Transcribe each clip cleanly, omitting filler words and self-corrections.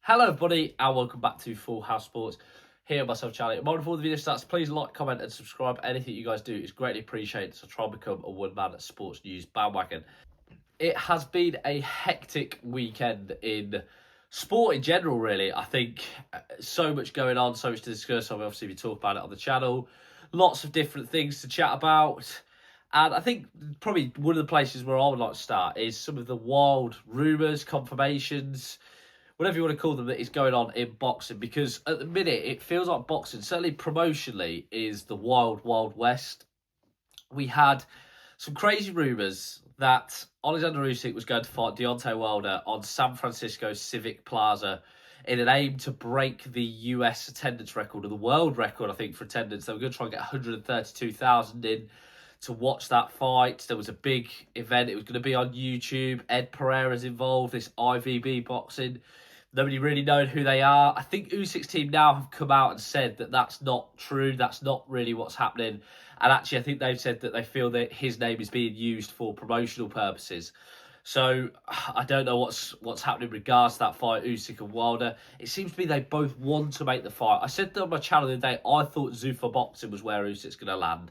Hello everybody and welcome back to Full House Sports. Here myself Charlie. More before the video starts, please like, comment and subscribe. Anything you guys do is greatly appreciated, so try and become a one-man sports news bandwagon. It has been a hectic weekend in sport in general, really. I think so much going on, so much to discuss. Obviously we talk about it on the channel. Lots of different things to chat about. And I think probably one of the places where I would like to start is some of the wild rumours, confirmations, whatever you want to call them, that is going on in boxing. Because at the minute, it feels like boxing, certainly promotionally, is the wild, wild west. We had some crazy rumours that Alexander Usyk was going to fight Deontay Wilder on San Francisco Civic Plaza in an aim to break the US attendance record, or the world record, I think, for attendance. They were going to try and get 132,000 in to watch that fight. There was a big event. It was going to be on YouTube. Ed Pereira's involved, this IVB boxing. Nobody really known who they are. I think Usyk's team now have come out and said that that's not true. That's not really what's happening. And actually, I think they've said that they feel that his name is being used for promotional purposes. So I don't know what's happening in regards to that fight, Usyk and Wilder. It seems to be they both want to make the fight. I said on my channel the other day, I thought Zuffa Boxing was where Usyk's going to land.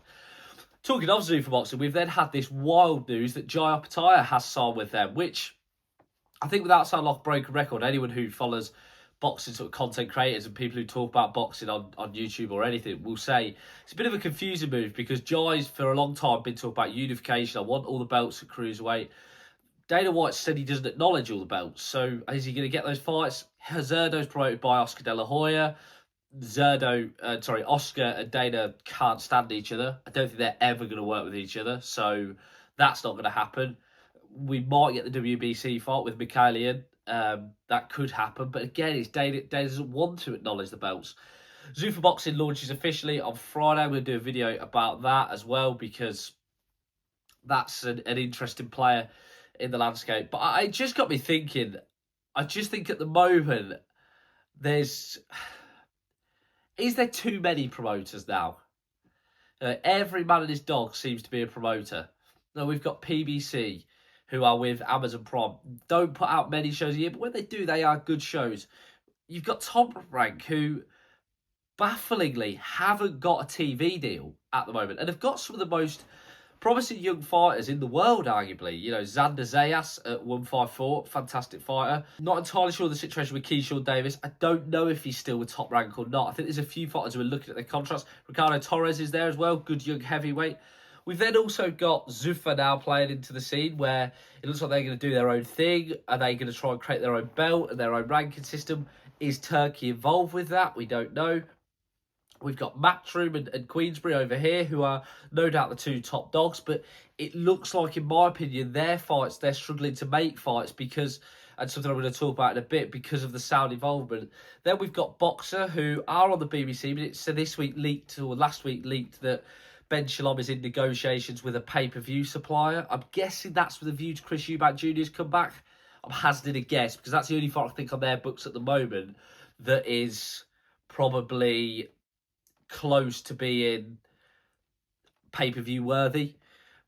Talking of Zuffa Boxing, we've then had this wild news that Jai Opetaia has signed with them, which I think without sounding like a broken record, anyone who follows boxing sort of content creators and people who talk about boxing on YouTube or anything will say it's a bit of a confusing move, because Jai's for a long time been talking about unification. I want all the belts at cruiserweight. Dana White said he doesn't acknowledge all the belts. So is he going to get those fights? Zerdo's promoted by Oscar De La Hoya. Oscar and Dana can't stand each other. I don't think they're ever going to work with each other. So that's not going to happen. We might get the WBC fight with Mikhailian. That could happen. But again, it's Dana doesn't want to acknowledge the belts. Zuffa Boxing launches officially on Friday. I'm going to do a video about that as well, because that's an interesting player in the landscape. But it just got me thinking. I just think at the moment, is there too many promoters now? Every man and his dog seems to be a promoter. No, we've got PBC, who are with Amazon Prime. Don't put out many shows a year, but when they do, they are good shows. You've got Top Rank, who bafflingly haven't got a TV deal at the moment, and have got some of the most promising young fighters in the world, arguably. You know, Xander Zayas at 154, fantastic fighter. Not entirely sure of the situation with Keyshawn Davis. I don't know if he's still with Top Rank or not. I think there's a few fighters who are looking at their contracts. Ricardo Torres is there as well, good young heavyweight. We've then also got Zuffa now playing into the scene, where it looks like they're going to do their own thing. Are they going to try and create their own belt and their own ranking system? Is Turkey involved with that? We don't know. We've got Matchroom and Queensbury over here, who are no doubt the two top dogs. But it looks like, in my opinion, their fights, they're struggling to make fights because, and something I'm going to talk about in a bit, because of the Saudi involvement. Then we've got Boxer, who are on the BBC, but it's this week leaked, or last week leaked, that Ben Shalom is in negotiations with a pay-per-view supplier. I'm guessing that's with a view to Chris Eubank Jr.'s comeback. I'm hazarding a guess, because that's the only fight I think on their books at the moment that is probably close to being pay-per-view worthy.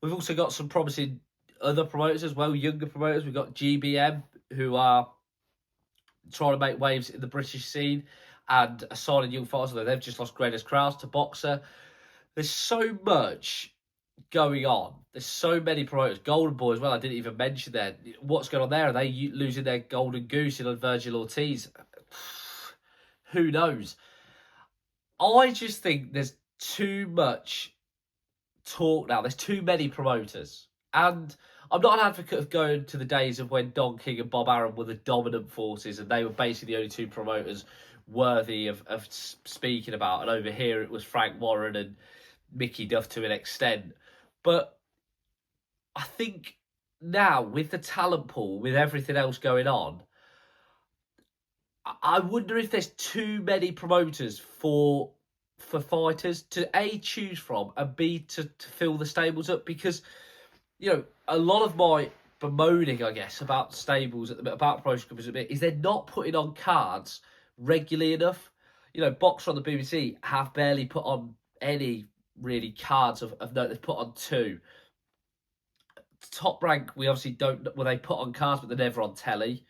We've also got some promising other promoters as well, younger promoters. We've got GBM, who are trying to make waves in the British scene and are signing young fighters, although they've just lost Greatest Krause to Boxer. There's so much going on. There's so many promoters. Golden Boy as well, I didn't even mention there. What's going on there? Are they losing their golden goose in Virgil Ortiz? Who knows? I just think there's too much talk now. There's too many promoters. And I'm not an advocate of going to the days of when Don King and Bob Arum were the dominant forces, and they were basically the only two promoters worthy of speaking about. And over here, it was Frank Warren and Mickey Duff to an extent. But I think now, with the talent pool, with everything else going on, I wonder if there's too many promoters for fighters to A, choose from, and B, to fill the stables up. Because, you know, a lot of my bemoaning, I guess, about stables, about promotion companies a bit, is they're not putting on cards regularly enough. You know, Boxer on the BBC have barely put on any really cards of note. They've put on 2. Top Rank, we obviously don't, well, they put on cards, but they're never on telly.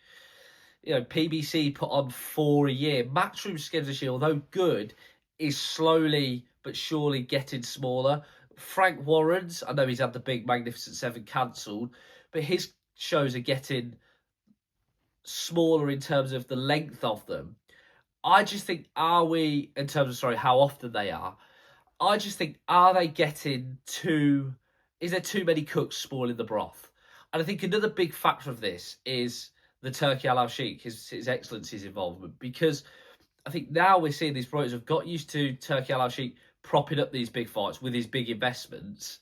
PBC put on 4 a year. Matchroom schedules, although good, is slowly but surely getting smaller. Frank Warren's, I know he's had the big Magnificent Seven cancelled, but his shows are getting smaller in terms of the length of them. I just think, in terms of, how often they are, I just think, are they getting is there too many cooks spoiling the broth? And I think another big factor of this is the Turkey Al Sheikh, his Excellency's involvement, because I think now we're seeing these promoters have got used to Turkey Al Sheikh propping up these big fights with his big investments,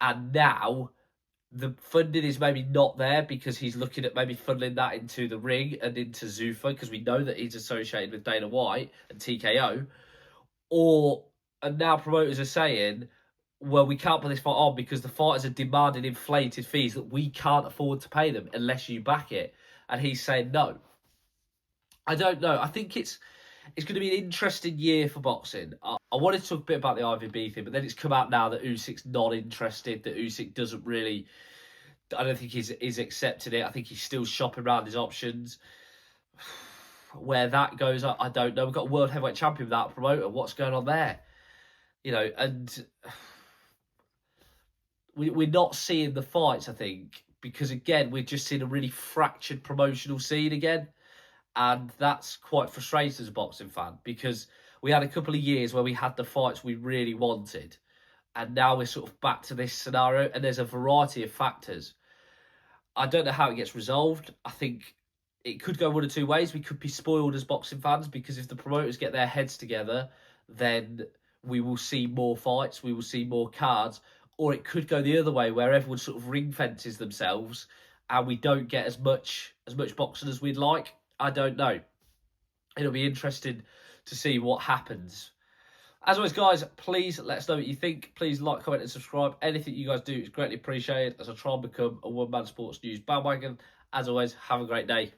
and now the funding is maybe not there because he's looking at maybe funneling that into the ring and into Zuffa, because we know that he's associated with Dana White and TKO. And now promoters are saying, well, we can't put this fight on because the fighters are demanding inflated fees that we can't afford to pay them unless you back it. And he's saying no. I don't know. I think it's going to be an interesting year for boxing. I wanted to talk a bit about the IVB thing, but then it's come out now that Usyk's not interested, that Usyk doesn't really... I don't think he's accepted it. I think he's still shopping around his options. Where that goes, I don't know. We've got a world heavyweight champion without a promoter. What's going on there? And we're not seeing the fights, I think, because, again, we're just seeing a really fractured promotional scene again. And that's quite frustrating as a boxing fan, because we had a couple of years where we had the fights we really wanted. And now we're sort of back to this scenario, and there's a variety of factors. I don't know how it gets resolved. I think it could go one of two ways. We could be spoiled as boxing fans, because if the promoters get their heads together, then we will see more fights, we will see more cards. Or it could go the other way, where everyone sort of ring fences themselves and we don't get as much boxing as we'd like. I don't know. It'll be interesting to see what happens. As always, guys, please let us know what you think. Please like, comment, and subscribe. Anything you guys do is greatly appreciated as I try and become a one-man sports news bandwagon. As always, have a great day.